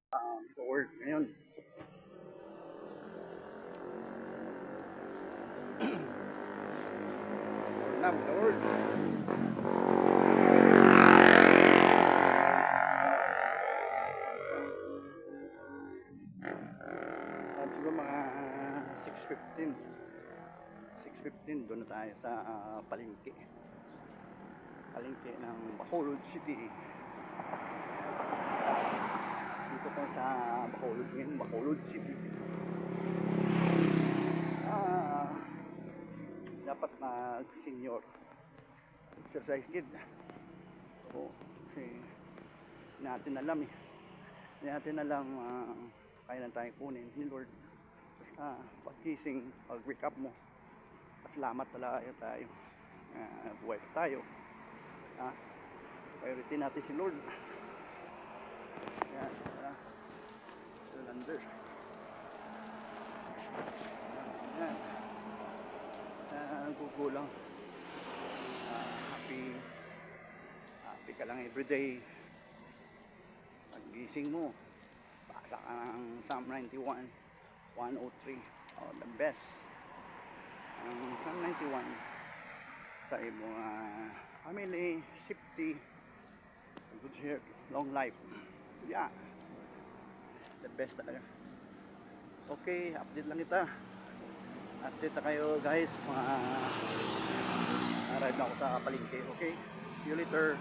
Work ngayon. Work. Siguro mga 6:15. 6:15 doon na tayo sa palengke. Palengke ng Bacolod City. Dito po sa Bacolod City. Dapat mag-senior exercise kid. O, kasi natin alam hindi natin alam kailan tayo kunin ni Lord. Basta pag-gising, pag-wake up mo, pasalamat talaga tayo. Buhay tayo. Priority natin si Lord. Yan, Lander. Yan. Gugulang. Happy ka lang everyday. Pag-gising mo, basa ka ng Psalm 91, 103. The best. Ang Psalm 91 sa iyong family, safety, good health, long life. Yeah. The best talaga. Okay, update lang kita. Update na kayo guys. Arrive na ako sa palengke. Okay, see you later.